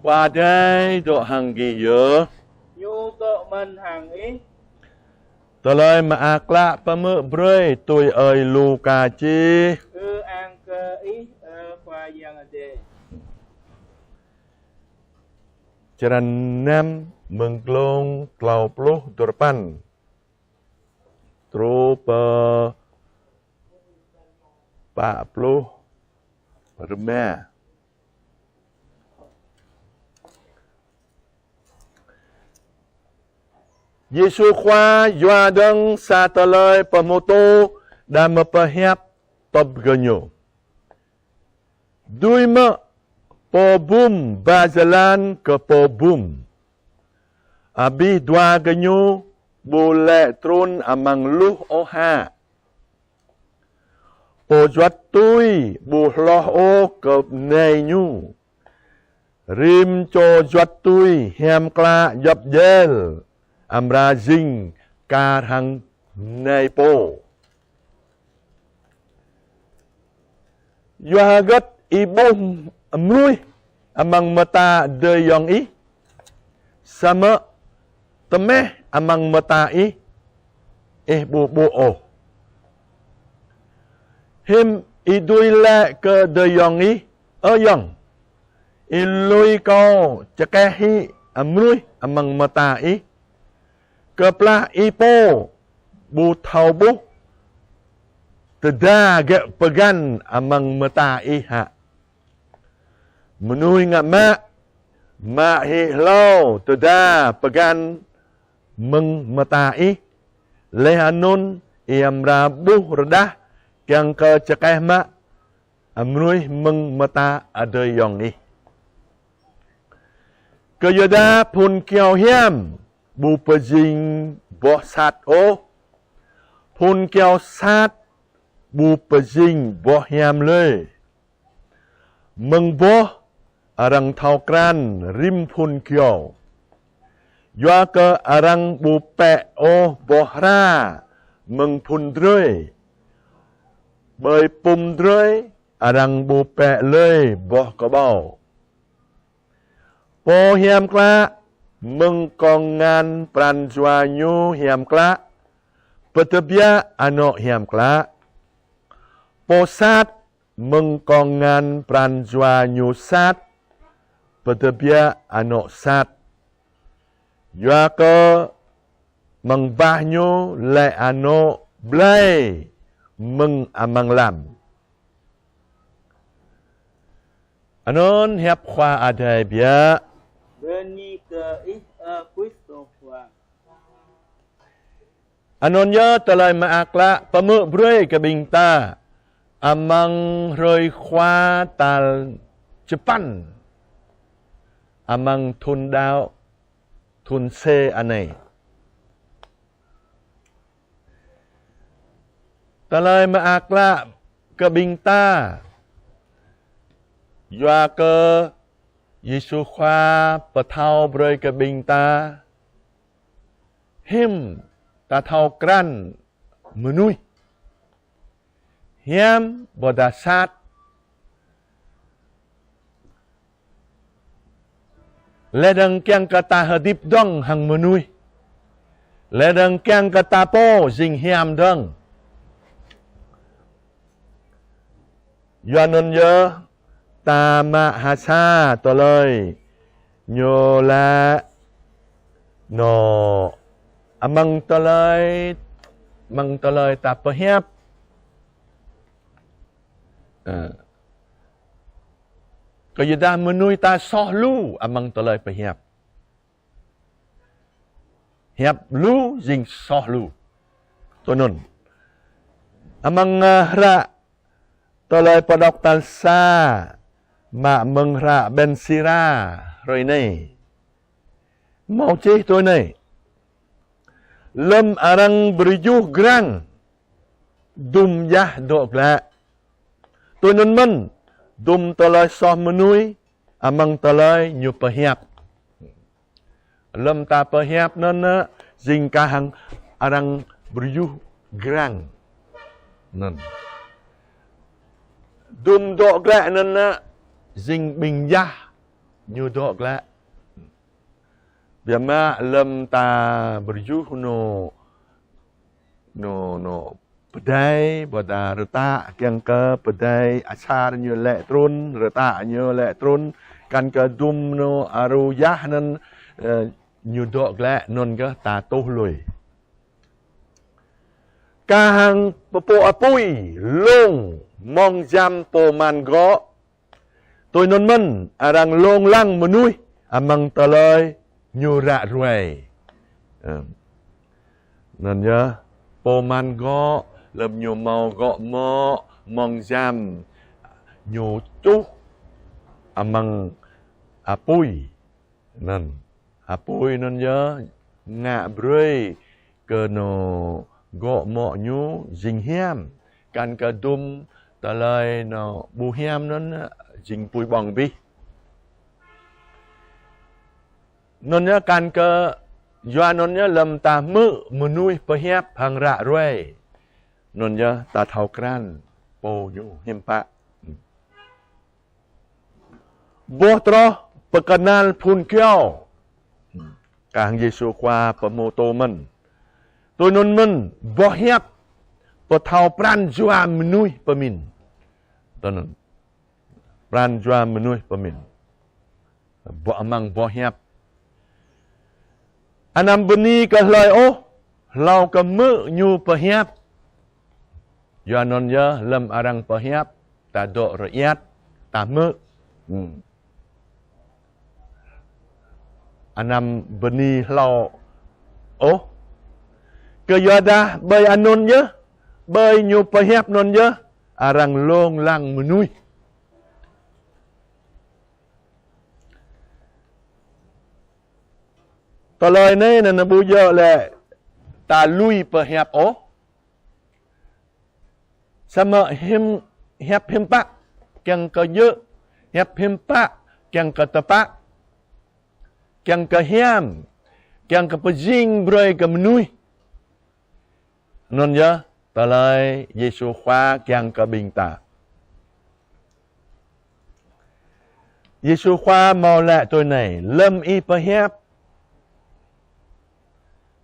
qua đây độ hàng kỳ dữ nhu tộ mình hàng ý tờ lời mà ác lạ bà mơ brơi tôi ơi lù cà chi an cơ ý qua giang đề Ceran nam mengklong tlau puluh depan Trupa 40 remeh Yesus khoa doa deng satalai pemoto dan meperhiap top genyo. Dui me pobum bazalan ke pobum. Abi dua genyo boleh trun amang luh oha. Pojuat tui buhloh o ke nenyu. Rim cho juat tui hem kla yop jel. Amra zing karang naipo. Yuhagat ibum amrui amang mata de yong i. Sama temeh amang mata i. Bu o. Him idui le ke de yong i. Yong. Ilui kau cekahi amrui amang mata i. Keplah ipo bu thau bu teda gak pegan amang mata iha menui ngak mak hi lo teda pegan meng mata i lehanun iam rabuh redah yang ke cekeh mak amrui meng mata ada yang ni kejada pun kiau hiam bu pejing boh sat o pun kiao sat bu pejing boh yam le meng boh arang thau kran rim pun kiao yua ke arang bu pe o boh ra meng pun droi bơi pum droi arang bu pe le boh ko bao po yam kla mengkongan pranjuanyu hiam kla petebia anok hiam kla posat mengkongan pranjuanyu sat petebia anok sat yua ke mengbahnya le ano blai meng amang lam. Anon hiap khwa adai bia. Beni ke Christopher. Anon ya talai maakla pemuk broi ke binta amang roi khwa tal Jepang amang thun dao thun se anei talai maakla ke binta yua ke Yesus khoa petau broi ke binta him ta thau kran menui hiam bodasat ledang kiang kata hadip dong hang menui ledang kiang kata po zing hiam dong yanon ye Tama hasa toloi nyola no amang toloi ta perhiap keyedah menui ta sohlu amang toloi perhiap hiap lu jing sohlu tonun amang ra toloi padok talsa mak menghrak bensira rồi này mau cih tôi này lâm arang berjuh grang dum yah dok la tôi nên men dum toloi soh menui amang toloi nyu perhiap lâm ta perhiap nên jing kahang arang berjuh grang nên dum dok la nên Zing bing yah nyudok la biama lem ta berjuh no pedai pada reta yang ke pedai asar nyo lek trun reta nyo lek trun kan ke dum no aruyah nan nyudok lek non ke ta tuh lui kahang pepo apui long mong jam po man go tôi non men arang long lang menui amang taloi nyura ruai nên nhớ po man go lầm nhiều màu gọ mọ mong jam nhiều chút amang apui nên apui nên nhớ ngạ brei cơ no gọ mọ nhu jing hiam kan ka dum talai no bu hiam nên jing pui bong bi nên nhớ kan ka doa non nhớ lầm ta mự menui pehiap hang ra ruai non nhớ ta thau kran po nyu himpa bo tro pekenal pun kiao kang Yesu kwa pemoto men tôi non men bo hiap pe thau pran doa menui pemin tonon pran doa menui pemin bo amang bo hiap anam beni ke hloi o lau ke mu nyu pehiap yo anon ya lem arang pehiap ta do rakyat ta mu anam beni lau o ke yo dah bay anon ya bay nyu pehiap non ya arang long lang menuiตลอยนี่นะบูเยอะแหละตาลุยเปิดแฮบโอสมะหิมแฮบหิมปะยังก็เยอะแฮบหิมปะยังก็ตะปะยังก็เฮียมยังก็ปจิงบรอยก็มนุยนนเยอะตลอยเยซูคว้ายังก็บิงตาเยซูคว้าเมาแหละตัวไหนเริ่มอีเปิดแฮบ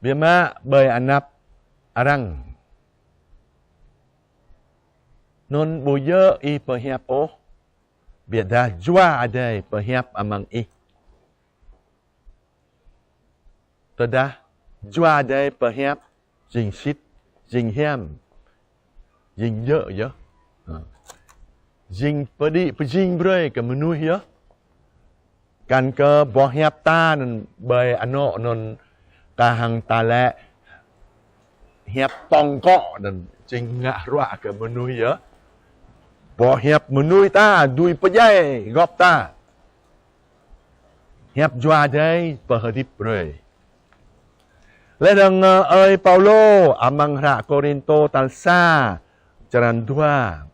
Biama bay anap arang non buye i pehiap o biada jua adai pehiap amang i tada jua adai pehiap jing sit jing hiam jing ye ye jing pedi pejing brei ke menui ye kan ke bohiap ta non bay ano non kahang tale hiap tongko dan cingak ruak ke menui ya bo hiap menui ta dui pejai gop ta hiap jua dai perhadip rei ledang ơi Paulo amang ra Korinto talsa jaran dua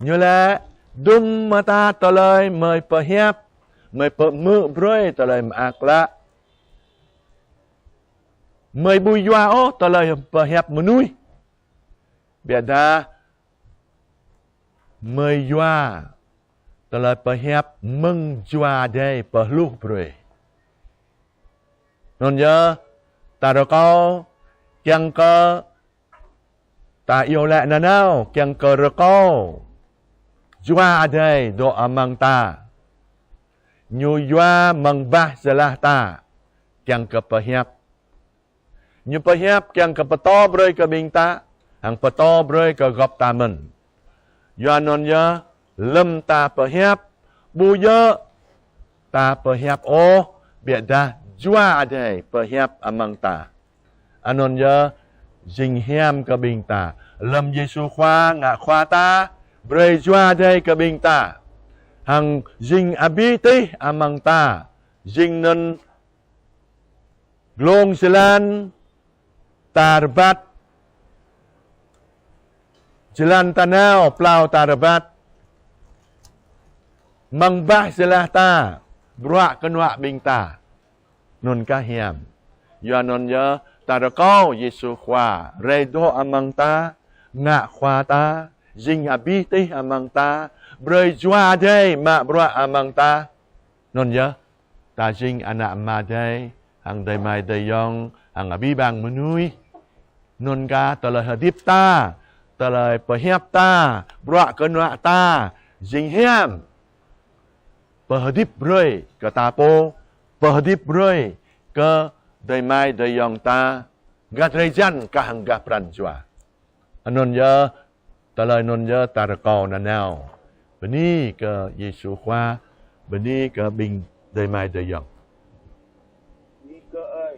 nyole dum mata talai mai perhiap mai permu brei talai akla mời bùi doa ô tờ lời perhiap menui biada mời doa tờ lời perhiap meng doa dai perlu bre non ya ta ro kau kyang ke ta yêu lẹ na nao kyang ke ro kau doa dai do amang ta nyu doa meng bah salah ta kyang ke perhiap như pehiap yang ke peto broi ke bingta ang peto broi ke gop tamen yanon ya lem ta pehiap buye ta pehiap o biada jua adai pehiap amang ta anon ya jing hiam ke bingta lem Yesu khwa nga khwa ta broi jua adai ke bingta hang jing abiti amang ta jing nen glong selan tarbat jalan tanau plau tarbat mengbah selah ta bruak kenua bingta nun kahiam yanon ya tarakau Yesu khwa redo amang ta nga khwa ta jing abiti amang ta broi jua dai ma bruak amang ta non nhớ ta sinh anak madai hang dai mai dai yong hang abi bang menui non ka talai hadip ta talai perhiap ta bra kenwa ta jing hiam perhadip rơi ke tapo perhadip rơi ke dai mai dai yong ta gatrejan ka hang ga pranjwa non nhớ talai non nhớ tarakau nanao beni ke Yesu khoa beni ke bing dai mai dai yong Đi cơ ơi.